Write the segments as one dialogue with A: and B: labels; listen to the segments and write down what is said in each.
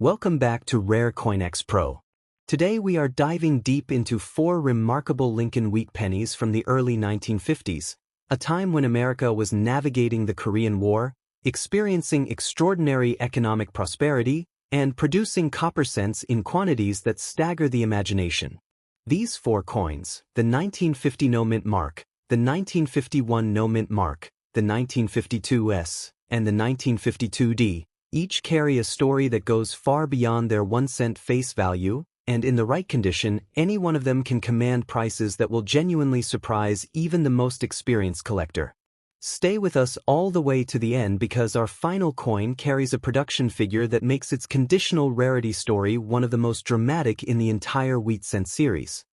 A: Welcome back to Rare CoinX PRO. Today we are diving deep into 4 remarkable Lincoln wheat pennies from the early 1950s, a time when America was navigating the Korean War, experiencing extraordinary economic prosperity, and producing copper cents in quantities that stagger the imagination. These 4 coins, the 1950 no-mint mark, the 1951 no-mint mark, the 1952S, and the 1952D, each carry a story that goes far beyond their 1-cent face value, and in the right condition, any one of them can command prices that will genuinely surprise even the most experienced collector. Stay with us all the way to the end because our final coin carries a production figure that makes its conditional rarity story one of the most dramatic in the entire wheat cent series.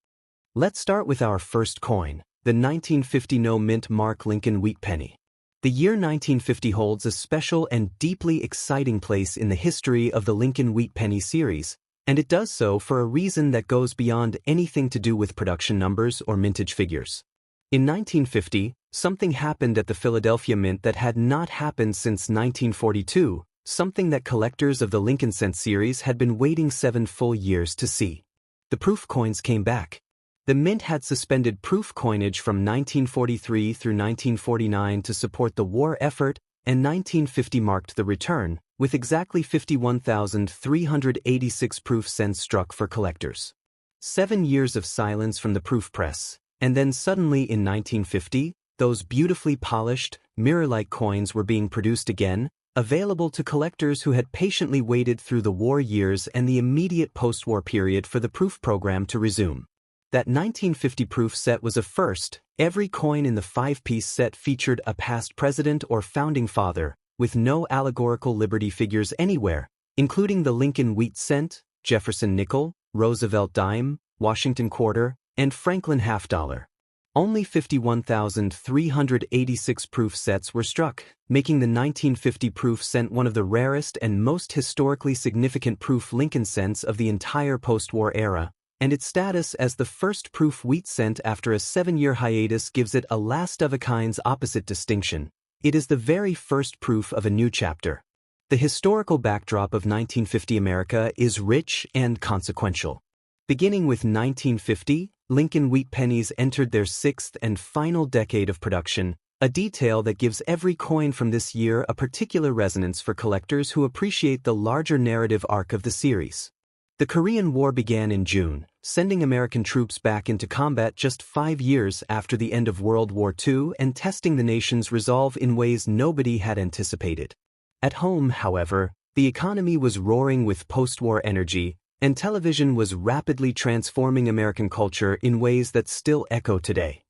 A: Let's start with our first coin, the 1950 no-mint mark Lincoln wheat penny. The year 1950 holds a special and deeply exciting place in the history of the Lincoln wheat penny series, and it does so for a reason that goes beyond anything to do with production numbers or mintage figures. In 1950, something happened at the Philadelphia Mint that had not happened since 1942, something that collectors of the Lincoln cent series had been waiting 7 full years to see. The proof coins came back. The Mint had suspended proof coinage from 1943 through 1949 to support the war effort, and 1950 marked the return, with exactly 51,386 proof cents struck for collectors. 7 years of silence from the proof press, and then suddenly in 1950, those beautifully polished, mirror-like coins were being produced again, available to collectors who had patiently waited through the war years and the immediate post-war period for the proof program to resume. That 1950 proof set was a first. Every coin in the 5-piece set featured a past president or founding father, with no allegorical liberty figures anywhere, including the Lincoln wheat cent, Jefferson nickel, Roosevelt dime, Washington quarter, and Franklin half-dollar. Only 51,386 proof sets were struck, making the 1950 proof cent one of the rarest and most historically significant proof Lincoln cents of the entire post-war era, and its status as the first proof wheat cent after a 7-year hiatus gives it a last-of-a-kind's opposite distinction. It is the very first proof of a new chapter. The historical backdrop of 1950 America is rich and consequential. Beginning with 1950, Lincoln wheat pennies entered their 6th and final decade of production, a detail that gives every coin from this year a particular resonance for collectors who appreciate the larger narrative arc of the series. The Korean War began in June, sending American troops back into combat just 5 years after the end of World War II and testing the nation's resolve in ways nobody had anticipated. At home, however, the economy was roaring with post-war energy, and television was rapidly transforming American culture in ways that still echo today.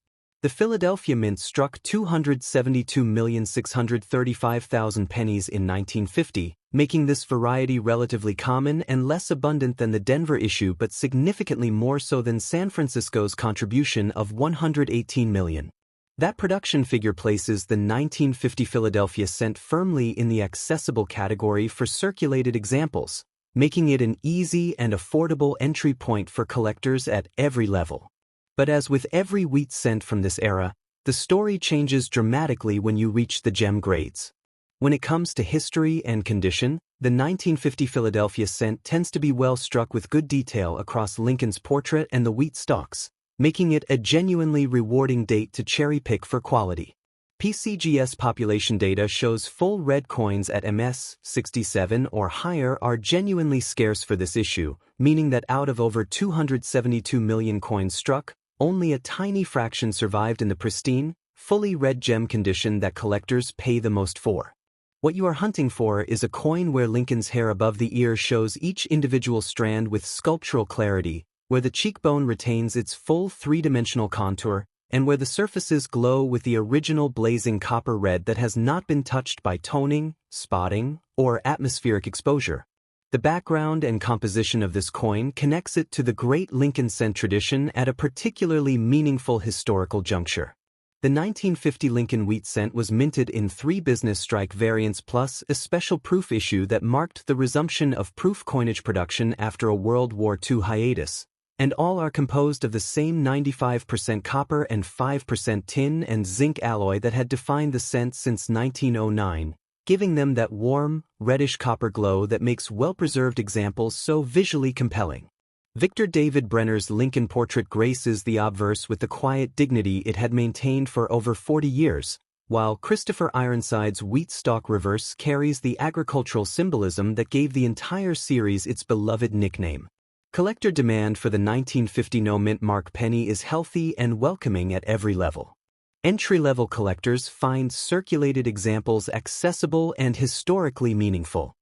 A: The Philadelphia Mint struck 272,635,000 pennies in 1950, making this variety relatively common and less abundant than the Denver issue but significantly more so than San Francisco's contribution of 118 million. That production figure places the 1950 Philadelphia cent firmly in the accessible category for circulated examples, making it an easy and affordable entry point for collectors at every level. But as with every wheat cent from this era, the story changes dramatically when you reach the gem grades. When it comes to history and condition, the 1950 Philadelphia cent tends to be well struck with good detail across Lincoln's portrait and the wheat stalks, making it a genuinely rewarding date to cherry-pick for quality. PCGS population data shows full red coins at MS 67 or higher are genuinely scarce for this issue, meaning that out of over 272 million coins struck, only a tiny fraction survived in the pristine, fully red gem condition that collectors pay the most for. What you are hunting for is a coin where Lincoln's hair above the ear shows each individual strand with sculptural clarity, where the cheekbone retains its full 3-dimensional contour, and where the surfaces glow with the original blazing copper red that has not been touched by toning, spotting, or atmospheric exposure. The background and composition of this coin connects it to the great Lincoln cent tradition at a particularly meaningful historical juncture. The 1950 Lincoln wheat cent was minted in 3 business strike variants plus a special proof issue that marked the resumption of proof coinage production after a World War II hiatus, and all are composed of the same 95% copper and 5% tin and zinc alloy that had defined the cent since 1909, giving them that warm, reddish-copper glow that makes well-preserved examples so visually compelling. Victor David Brenner's Lincoln portrait graces the obverse with the quiet dignity it had maintained for over 40 years, while Christopher Ironside's wheat stalk reverse carries the agricultural symbolism that gave the entire series its beloved nickname. Collector demand for the 1950 no-mint mark penny is healthy and welcoming at every level. Entry-level collectors find circulated examples accessible and historically meaningful.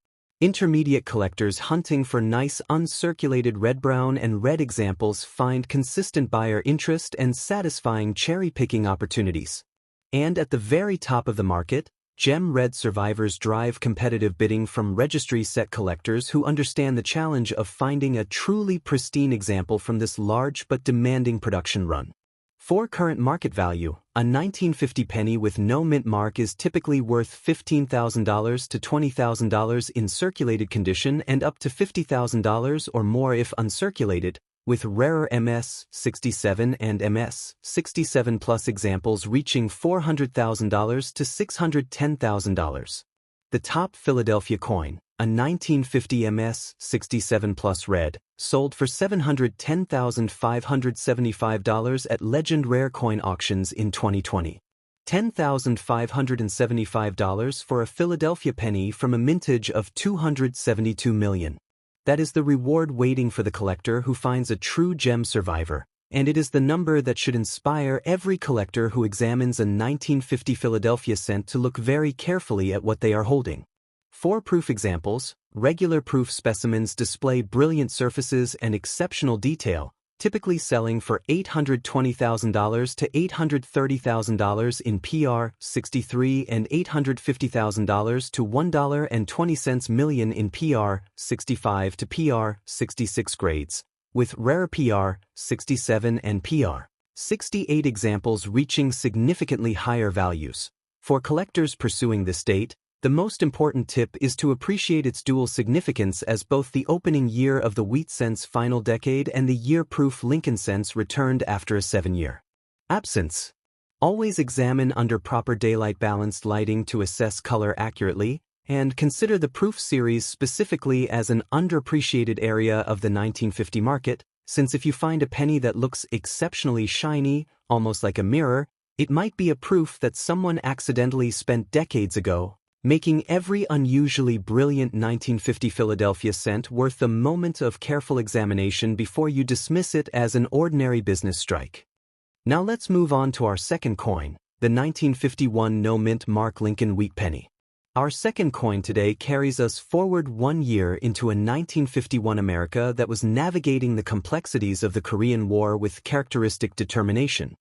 A: Intermediate collectors hunting for nice uncirculated red-brown and red examples find consistent buyer interest and satisfying cherry-picking opportunities. And at the very top of the market, gem red survivors drive competitive bidding from registry-set collectors who understand the challenge of finding a truly pristine example from this large but demanding production run. For current market value, a 1950 penny with no mint mark is typically worth $15,000 to $20,000 in circulated condition and up to $50,000 or more if uncirculated, with rarer MS-67 and MS-67 plus examples reaching $400,000 to $610,000. The top Philadelphia coin, a 1950 MS-67 plus red, sold for $710,575 at Legend Rare Coin auctions in 2020. $10,575 for a Philadelphia penny from a mintage of 272 million. That is the reward waiting for the collector who finds a true gem survivor, and it is the number that should inspire every collector who examines a 1950 Philadelphia cent to look very carefully at what they are holding. For proof examples, regular proof specimens display brilliant surfaces and exceptional detail, typically selling for $820,000 to $830,000 in PR-63 and $850,000 to $1.20 million in PR-65 to PR-66 grades, with rare PR-67 and PR-68 examples reaching significantly higher values. For collectors pursuing this date, the most important tip is to appreciate its dual significance as both the opening year of the wheat cent's final decade and the year-proof Lincoln cents returned after a 7-year absence. Always examine under proper daylight-balanced lighting to assess color accurately, and consider the proof series specifically as an underappreciated area of the 1950 market, since if you find a penny that looks exceptionally shiny, almost like a mirror, it might be a proof that someone accidentally spent decades ago, making every unusually brilliant 1950 Philadelphia cent worth a moment of careful examination before you dismiss it as an ordinary business strike. Now let's move on to our second coin, the 1951 no-mint mark Lincoln wheat penny. Our second coin today carries us forward 1 year into a 1951 America that was navigating the complexities of the Korean War with characteristic determination.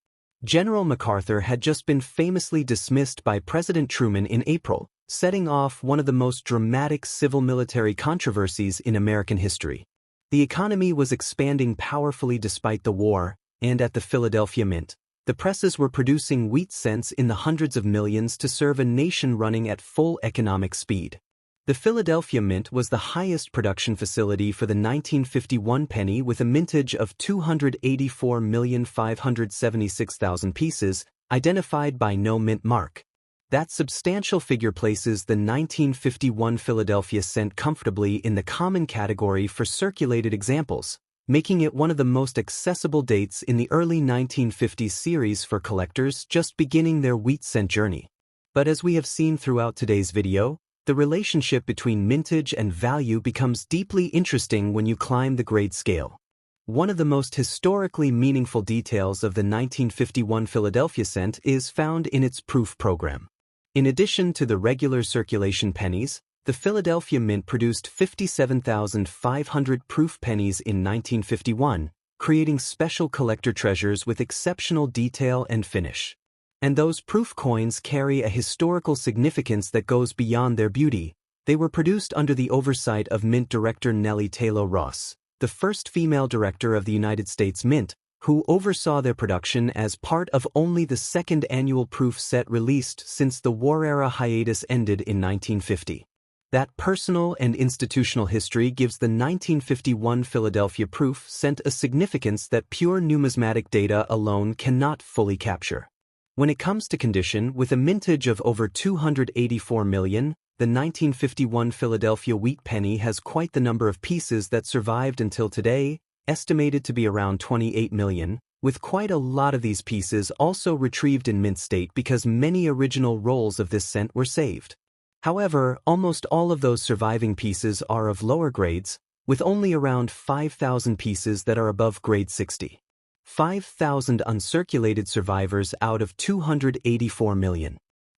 A: General MacArthur had just been famously dismissed by President Truman in April, setting off one of the most dramatic civil-military controversies in American history. The economy was expanding powerfully despite the war, and at the Philadelphia Mint, the presses were producing wheat cents in the hundreds of millions to serve a nation running at full economic speed. The Philadelphia Mint was the highest production facility for the 1951 penny with a mintage of 284,576,000 pieces, identified by no mint mark. That substantial figure places the 1951 Philadelphia cent comfortably in the common category for circulated examples, making it one of the most accessible dates in the early 1950s series for collectors just beginning their wheat cent journey. But as we have seen throughout today's video, the relationship between mintage and value becomes deeply interesting when you climb the grade scale. One of the most historically meaningful details of the 1951 Philadelphia cent is found in its proof program. In addition to the regular circulation pennies, the Philadelphia Mint produced 57,500 proof pennies in 1951, creating special collector treasures with exceptional detail and finish. And those proof coins carry a historical significance that goes beyond their beauty. They were produced under the oversight of Mint Director Nellie Taylor Ross, the first female director of the United States Mint, who oversaw their production as part of only the second annual proof set released since the war-era hiatus ended in 1950. That personal and institutional history gives the 1951 Philadelphia proof cent a significance that pure numismatic data alone cannot fully capture. When it comes to condition, with a mintage of over 284 million, the 1951 Philadelphia wheat penny has quite the number of pieces that survived until today, estimated to be around 28 million, with quite a lot of these pieces also retrieved in mint state because many original rolls of this cent were saved. However, almost all of those surviving pieces are of lower grades, with only around 5,000 pieces that are above grade 60. 5,000 uncirculated survivors out of 284 million.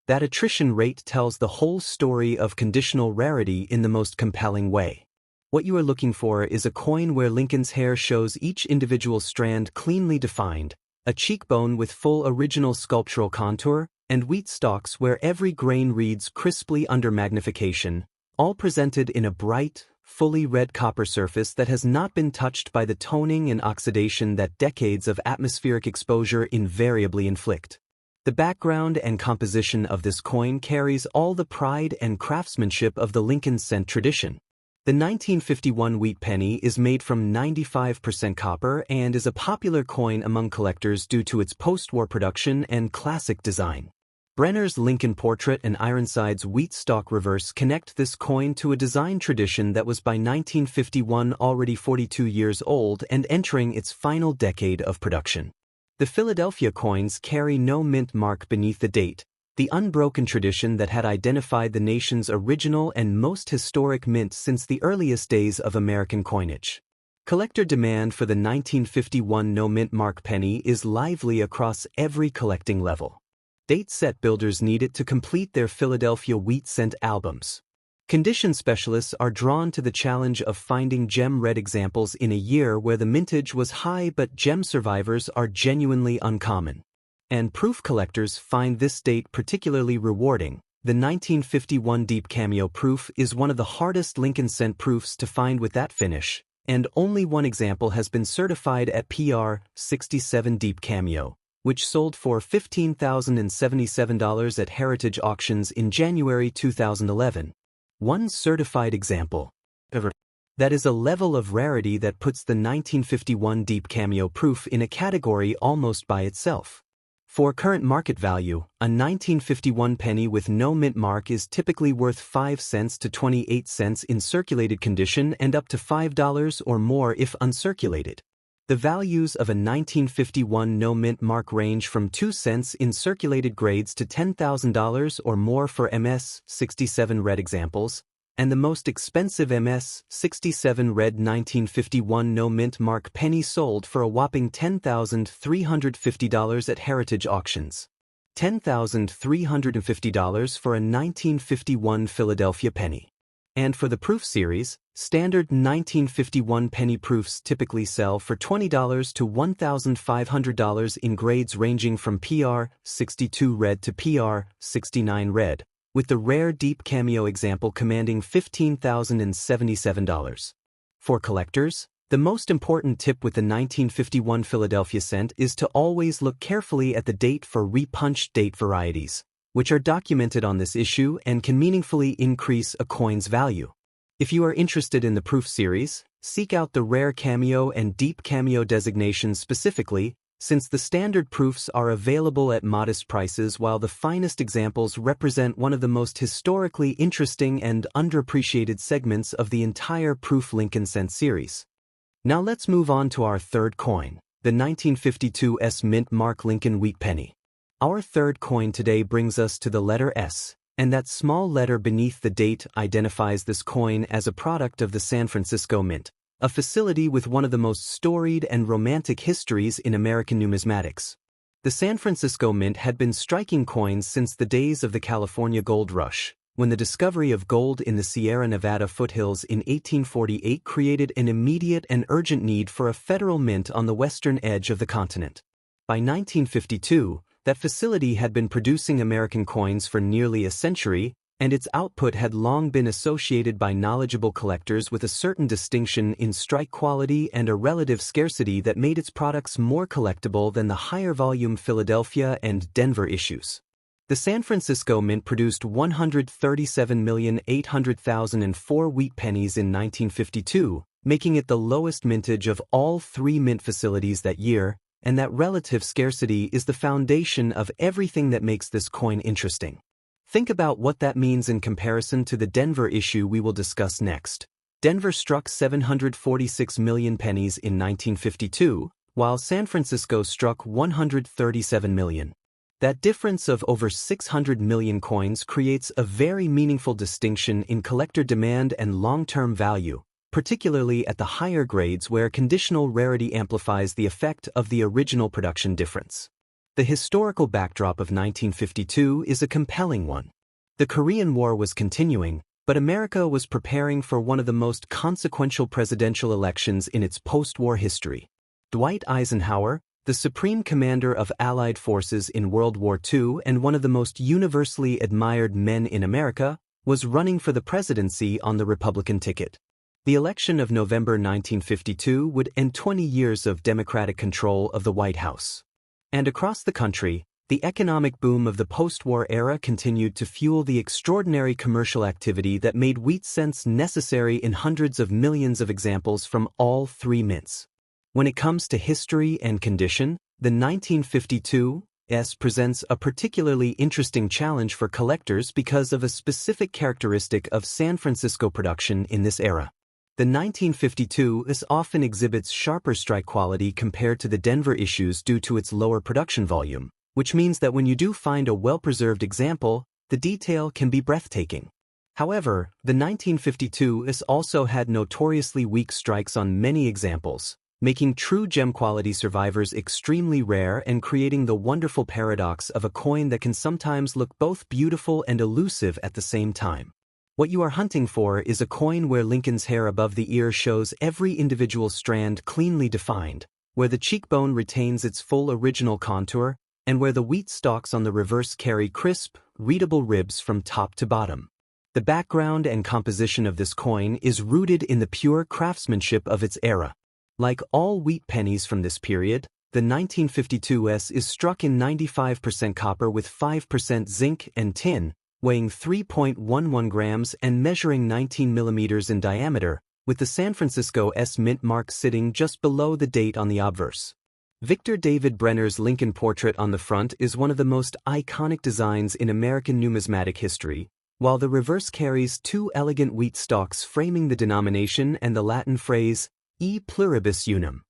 A: That attrition rate tells the whole story of conditional rarity in the most compelling way. What you are looking for is a coin where Lincoln's hair shows each individual strand cleanly defined, a cheekbone with full original sculptural contour, and wheat stalks where every grain reads crisply under magnification, all presented in a bright, fully red copper surface that has not been touched by the toning and oxidation that decades of atmospheric exposure invariably inflict. The background and composition of this coin carries all the pride and craftsmanship of the Lincoln cent tradition. The 1951 wheat penny is made from 95% copper and is a popular coin among collectors due to its post-war production and classic design. Brenner's Lincoln portrait and Ironside's wheat stalk reverse connect this coin to a design tradition that was by 1951 already 42 years old and entering its final decade of production. The Philadelphia coins carry no mint mark beneath the date, the unbroken tradition that had identified the nation's original and most historic mint since the earliest days of American coinage. Collector demand for the 1951 no mint mark penny is lively across every collecting level. Date set builders need it to complete their Philadelphia wheat cent albums. Condition specialists are drawn to the challenge of finding gem red examples in a year where the mintage was high but gem survivors are genuinely uncommon. And proof collectors find this date particularly rewarding. The 1951 deep cameo proof is one of the hardest Lincoln cent proofs to find with that finish, and only one example has been certified at PR 67 deep cameo, which sold for $15,077 at Heritage Auctions in January 2011. One certified example. That is a level of rarity that puts the 1951 deep cameo proof in a category almost by itself. For current market value, a 1951 penny with no mint mark is typically worth 5 cents to 28 cents in circulated condition and up to $5 or more if uncirculated. The values of a 1951 no mint mark range from 2 cents in circulated grades to $10,000 or more for MS 67 red examples, and the most expensive MS 67 red 1951 no mint mark penny sold for a whopping $10,350 at Heritage Auctions. $10,350 for a 1951 Philadelphia penny. And for the proof series, standard 1951 penny proofs typically sell for $20 to $1,500 in grades ranging from PR 62 red to PR 69 red, with the rare deep cameo example commanding $15,077. For collectors, the most important tip with the 1951 Philadelphia cent is to always look carefully at the date for repunched date varieties, which are documented on this issue and can meaningfully increase a coin's value. If you are interested in the proof series, seek out the rare cameo and deep cameo designations specifically, since the standard proofs are available at modest prices while the finest examples represent one of the most historically interesting and underappreciated segments of the entire proof Lincoln cent series. Now let's move on to our third coin, the 1952 S mint mark Lincoln wheat penny. Our third coin today brings us to the letter S, and that small letter beneath the date identifies this coin as a product of the San Francisco Mint, a facility with one of the most storied and romantic histories in American numismatics. The San Francisco Mint had been striking coins since the days of the California Gold Rush, when the discovery of gold in the Sierra Nevada foothills in 1848 created an immediate and urgent need for a federal mint on the western edge of the continent. By 1952, that facility had been producing American coins for nearly a century, and its output had long been associated by knowledgeable collectors with a certain distinction in strike quality and a relative scarcity that made its products more collectible than the higher-volume Philadelphia and Denver issues. The San Francisco Mint produced 137,800,004 wheat pennies in 1952, making it the lowest mintage of all 3 mint facilities that year, and that relative scarcity is the foundation of everything that makes this coin interesting. Think about what that means in comparison to the Denver issue we will discuss next. Denver struck 746 million pennies in 1952, while San Francisco struck 137 million. That difference of over 600 million coins creates a very meaningful distinction in collector demand and long-term value, particularly at the higher grades where conditional rarity amplifies the effect of the original production difference. The historical backdrop of 1952 is a compelling one. The Korean War was continuing, but America was preparing for one of the most consequential presidential elections in its post-war history. Dwight Eisenhower, the supreme commander of Allied forces in World War II and one of the most universally admired men in America, was running for the presidency on the Republican ticket. The election of November 1952 would end 20 years of Democratic control of the White House. And across the country, the economic boom of the post-war era continued to fuel the extraordinary commercial activity that made wheat cents necessary in hundreds of millions of examples from all three mints. When it comes to history and condition, the 1952 S presents a particularly interesting challenge for collectors because of a specific characteristic of San Francisco production in this era. The 1952 S often exhibits sharper strike quality compared to the Denver issues due to its lower production volume, which means that when you do find a well-preserved example, the detail can be breathtaking. However, the 1952 S also had notoriously weak strikes on many examples, making true gem quality survivors extremely rare and creating the wonderful paradox of a coin that can sometimes look both beautiful and elusive at the same time. What you are hunting for is a coin where Lincoln's hair above the ear shows every individual strand cleanly defined, where the cheekbone retains its full original contour, and where the wheat stalks on the reverse carry crisp, readable ribs from top to bottom. The background and composition of this coin is rooted in the pure craftsmanship of its era. Like all wheat pennies from this period, the 1952 S is struck in 95% copper with 5% zinc and tin, weighing 3.11 grams and measuring 19 millimeters in diameter, with the San Francisco S mint mark sitting just below the date on the obverse. Victor David Brenner's Lincoln portrait on the front is one of the most iconic designs in American numismatic history, while the reverse carries two elegant wheat stalks framing the denomination and the Latin phrase, E pluribus unum.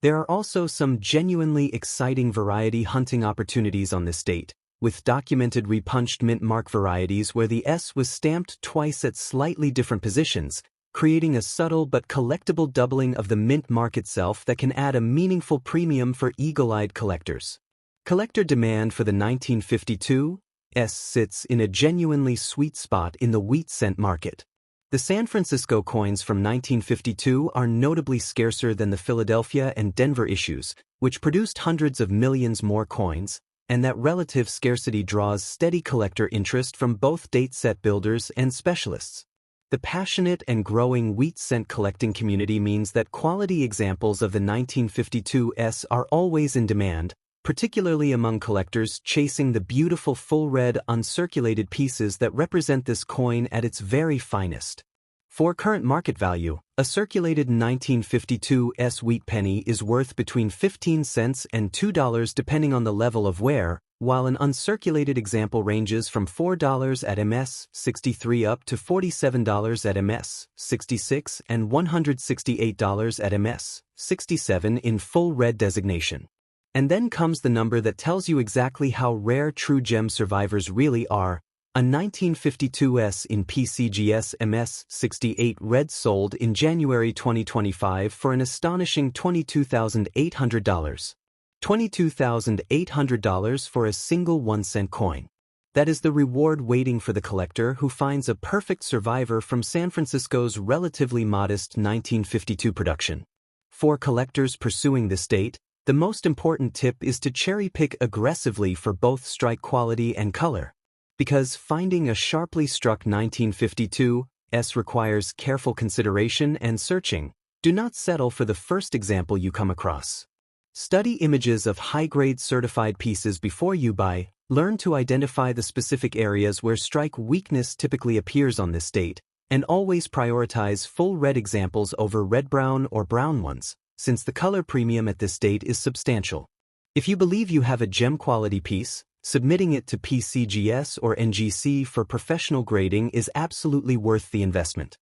A: There are also some genuinely exciting variety hunting opportunities on this date, with documented repunched mint mark varieties where the S was stamped twice at slightly different positions, creating a subtle but collectible doubling of the mint mark itself that can add a meaningful premium for eagle-eyed collectors. Collector demand for the 1952 S sits in a genuinely sweet spot in the wheat cent market. The San Francisco coins from 1952 are notably scarcer than the Philadelphia and Denver issues, which produced hundreds of millions more coins, and that relative scarcity draws steady collector interest from both date-set builders and specialists. The passionate and growing wheat cent collecting community means that quality examples of the 1952 S are always in demand, particularly among collectors chasing the beautiful full-red uncirculated pieces that represent this coin at its very finest. For current market value, a circulated 1952 S wheat penny is worth between 15 cents and $2 depending on the level of wear, while an uncirculated example ranges from $4 at MS.63 up to $47 at MS.66 and $168 at MS.67 in full red designation. And then comes the number that tells you exactly how rare true gem survivors really are. A 1952 S in PCGS MS68 red sold in January 2025 for an astonishing $22,800. $22,800 for a single 1-cent coin. That is the reward waiting for the collector who finds a perfect survivor from San Francisco's relatively modest 1952 production. For collectors pursuing this date, the most important tip is to cherry-pick aggressively for both strike quality and color. Because finding a sharply struck 1952 S requires careful consideration and searching, do not settle for the first example you come across. Study images of high-grade certified pieces before you buy, learn to identify the specific areas where strike weakness typically appears on this date, and always prioritize full red examples over red-brown or brown ones, since the color premium at this date is substantial. If you believe you have a gem quality piece, Submitting it to PCGS or NGC for professional grading is absolutely worth the investment.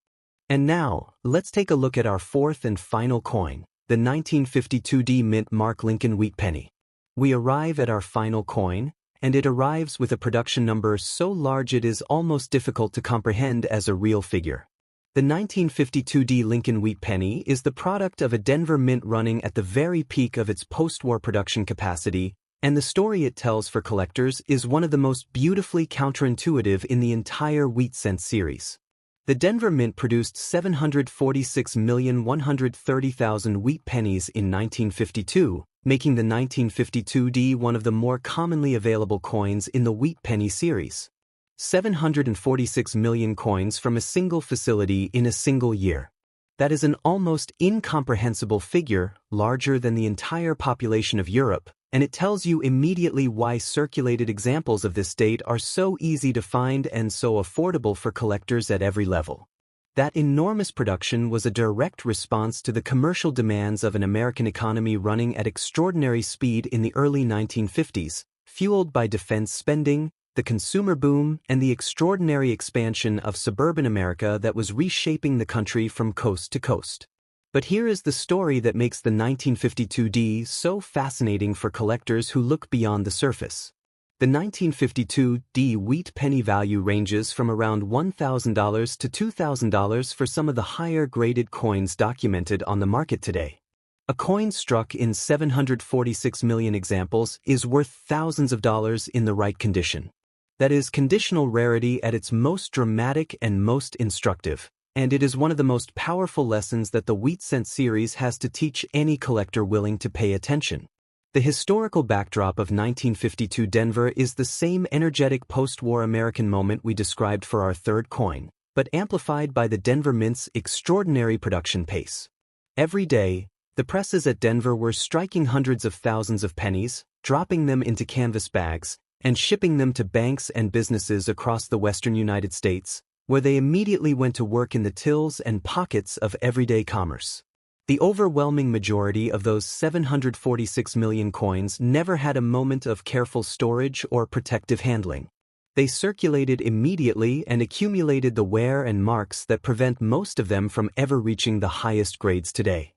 A: And now, let's take a look at our fourth and final coin, the 1952D Mint Mark Lincoln Wheat Penny. We arrive at our final coin, and it arrives with a production number so large it is almost difficult to comprehend as a real figure. The 1952D Lincoln Wheat Penny is the product of a Denver mint running at the very peak of its post-war production capacity, and the story it tells for collectors is one of the most beautifully counterintuitive in the entire Wheat Cent series. The Denver Mint produced 746,130,000 wheat pennies in 1952, making the 1952D one of the more commonly available coins in the wheat penny series. 746 million coins from a single facility in a single year. That is an almost incomprehensible figure, larger than the entire population of Europe, and it tells you immediately why circulated examples of this date are so easy to find and so affordable for collectors at every level. That enormous production was a direct response to the commercial demands of an American economy running at extraordinary speed in the early 1950s, fueled by defense spending, the consumer boom, and the extraordinary expansion of suburban America that was reshaping the country from coast to coast. But here is the story that makes the 1952D so fascinating for collectors who look beyond the surface. The 1952D wheat penny value ranges from around $1,000 to $2,000 for some of the higher-graded coins documented on the market today. A coin struck in 746 million examples is worth thousands of dollars in the right condition. That is conditional rarity at its most dramatic and most instructive, and it is one of the most powerful lessons that the Wheat Cent series has to teach any collector willing to pay attention. The historical backdrop of 1952 Denver is the same energetic post-war American moment we described for our third coin, but amplified by the Denver Mint's extraordinary production pace. Every day, the presses at Denver were striking hundreds of thousands of pennies, dropping them into canvas bags, and shipping them to banks and businesses across the western United States, where they immediately went to work in the tills and pockets of everyday commerce. The overwhelming majority of those 746 million coins never had a moment of careful storage or protective handling. They circulated immediately and accumulated the wear and marks that prevent most of them from ever reaching the highest grades today.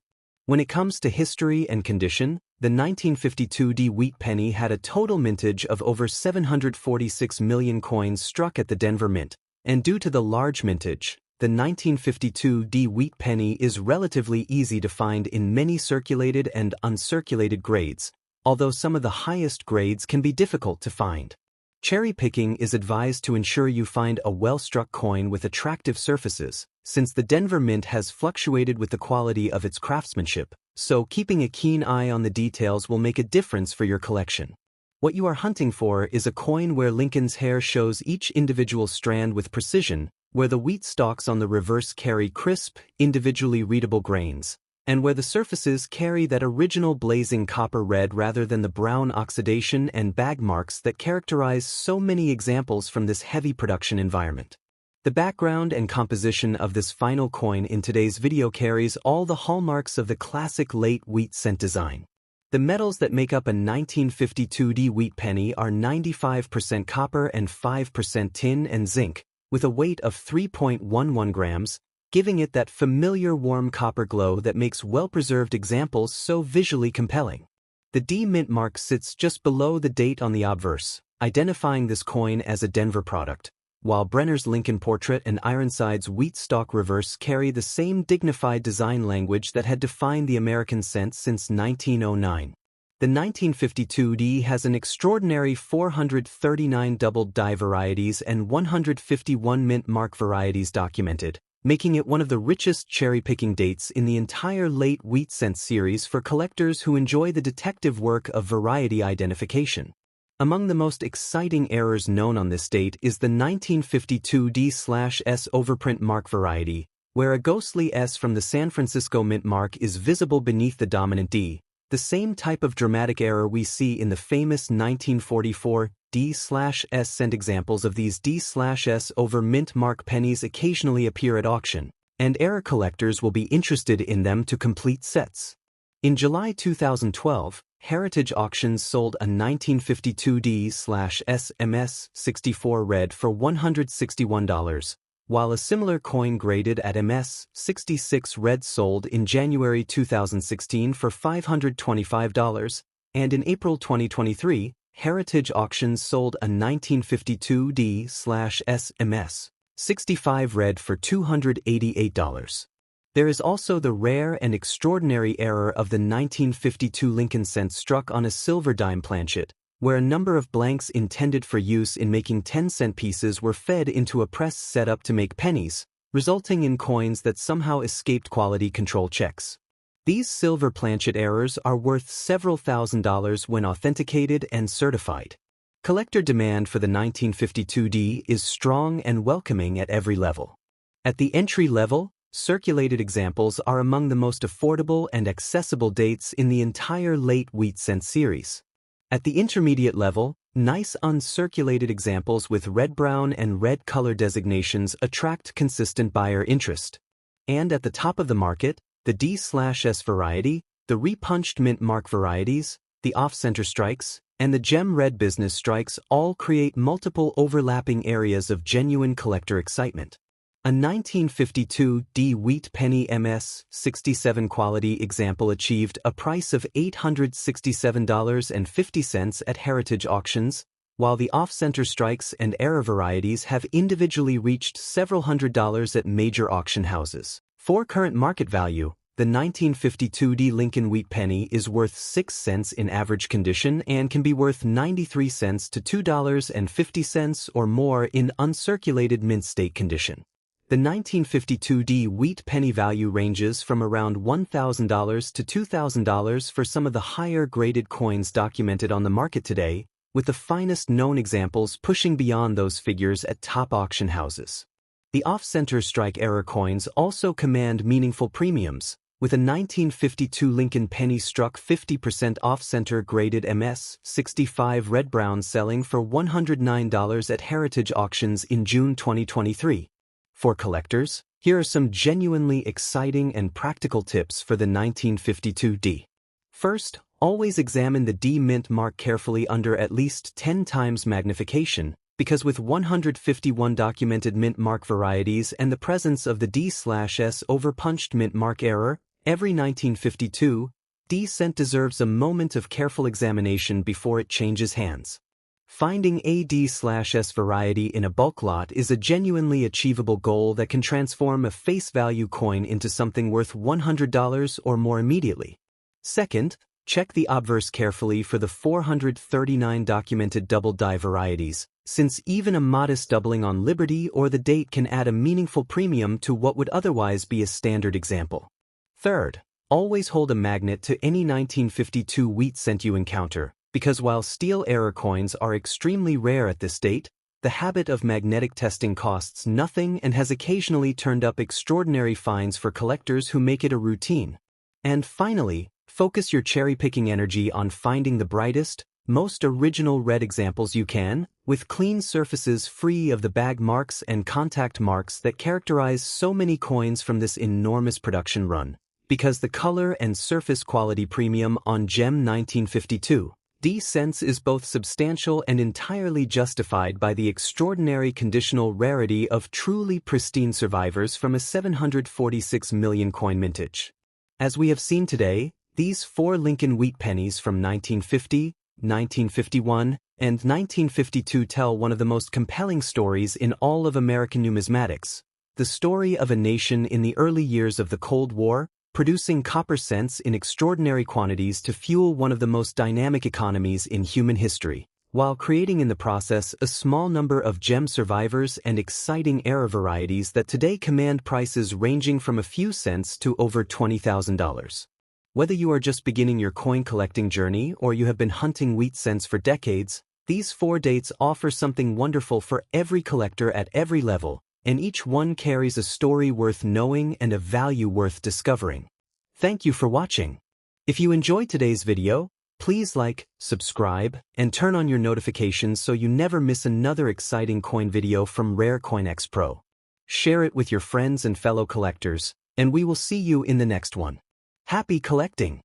A: When it comes to history and condition, the 1952D wheat penny had a total mintage of over 746 million coins struck at the Denver Mint, and due to the large mintage, the 1952D wheat penny is relatively easy to find in many circulated and uncirculated grades, although some of the highest grades can be difficult to find. Cherry picking is advised to ensure you find a well-struck coin with attractive surfaces, since the Denver Mint has fluctuated with the quality of its craftsmanship, so keeping a keen eye on the details will make a difference for your collection. What you are hunting for is a coin where Lincoln's hair shows each individual strand with precision, where the wheat stalks on the reverse carry crisp, individually readable grains, and where the surfaces carry that original blazing copper red rather than the brown oxidation and bag marks that characterize so many examples from this heavy production environment. The background and composition of this final coin in today's video carries all the hallmarks of the classic late Wheat Cent design. The metals that make up a 1952D wheat penny are 95% copper and 5% tin and zinc, with a weight of 3.11 grams, giving it that familiar warm copper glow that makes well-preserved examples so visually compelling. The D mint mark sits just below the date on the obverse, identifying this coin as a Denver product, while Brenner's Lincoln portrait and Ironside's wheat stalk reverse carry the same dignified design language that had defined the American cent since 1909. The 1952D has an extraordinary 439 doubled die varieties and 151 mint mark varieties documented, making it one of the richest cherry-picking dates in the entire late Wheat Cent series for collectors who enjoy the detective work of variety identification. Among the most exciting errors known on this date is the 1952D/S overprint mark variety, where a ghostly S from the San Francisco mint mark is visible beneath the dominant D, the same type of dramatic error we see in the famous 1944 D/S cent. Examples of these D/S over mint mark pennies occasionally appear at auction, and error collectors will be interested in them to complete sets. In July 2012, Heritage Auctions sold a 1952 D/SMS 64 red for $161, while a similar coin graded at MS 66 red sold in January 2016 for $525, and in April 2023, Heritage Auctions sold a 1952 D/SMS 65 red for $288. There is also the rare and extraordinary error of the 1952 Lincoln cent struck on a silver dime planchet, where a number of blanks intended for use in making 10-cent pieces were fed into a press set up to make pennies, resulting in coins that somehow escaped quality control checks. These silver planchet errors are worth several $1,000s when authenticated and certified. Collector demand for the 1952 D is strong and welcoming at every level. At the entry level, circulated examples are among the most affordable and accessible dates in the entire late wheat cent series. At the intermediate level, nice uncirculated examples with red-brown and red color designations attract consistent buyer interest. And at the top of the market, the D/S variety, the repunched mint mark varieties, the off-center strikes, and the gem red business strikes all create multiple overlapping areas of genuine collector excitement. A 1952 D wheat penny MS 67 quality example achieved a price of $867.50 at Heritage Auctions, while the off-center strikes and error varieties have individually reached several $100s at major auction houses. For current market value, the 1952 D Lincoln wheat penny is worth 6 cents in average condition and can be worth 93 cents to $2.50 or more in uncirculated mint state condition. The 1952 D wheat penny value ranges from around $1,000 to $2,000 for some of the higher graded coins documented on the market today, with the finest known examples pushing beyond those figures at top auction houses. The off-center strike error coins also command meaningful premiums, with a 1952 Lincoln penny struck 50% off-center graded MS 65 red-brown selling for $109 at Heritage Auctions in June 2023. For collectors, here are some genuinely exciting and practical tips for the 1952 D. First, always examine the D mint mark carefully under at least 10 times magnification, because with 151 documented mint mark varieties and the presence of the D/S overpunched mint mark error, every 1952 D cent deserves a moment of careful examination before it changes hands. Finding a D/S variety in a bulk lot is a genuinely achievable goal that can transform a face value coin into something worth $100 or more immediately. Second, check the obverse carefully for the 439 documented double die varieties, since even a modest doubling on Liberty or the date can add a meaningful premium to what would otherwise be a standard example. Third, always hold a magnet to any 1952 wheat cent you encounter, because while steel error coins are extremely rare at this date, the habit of magnetic testing costs nothing and has occasionally turned up extraordinary finds for collectors who make it a routine. And finally, focus your cherry-picking energy on finding the brightest, most original red examples you can, with clean surfaces free of the bag marks and contact marks that characterize so many coins from this enormous production run, because the color and surface quality premium on Gem 1952 D cents is both substantial and entirely justified by the extraordinary conditional rarity of truly pristine survivors from a 746 million coin mintage. As we have seen today, these 4 Lincoln wheat pennies from 1950, 1951, and 1952 tell one of the most compelling stories in all of American numismatics, the story of a nation in the early years of the Cold War, producing copper cents in extraordinary quantities to fuel one of the most dynamic economies in human history, while creating in the process a small number of gem survivors and exciting error varieties that today command prices ranging from a few cents to over $20,000. Whether you are just beginning your coin collecting journey or you have been hunting wheat cents for decades, these 4 dates offer something wonderful for every collector at every level, and each one carries a story worth knowing and a value worth discovering. Thank you for watching. If you enjoyed today's video, please like, subscribe, and turn on your notifications so you never miss another exciting coin video from Rare CoinX PRO. Share it with your friends and fellow collectors, and we will see you in the next one. Happy collecting!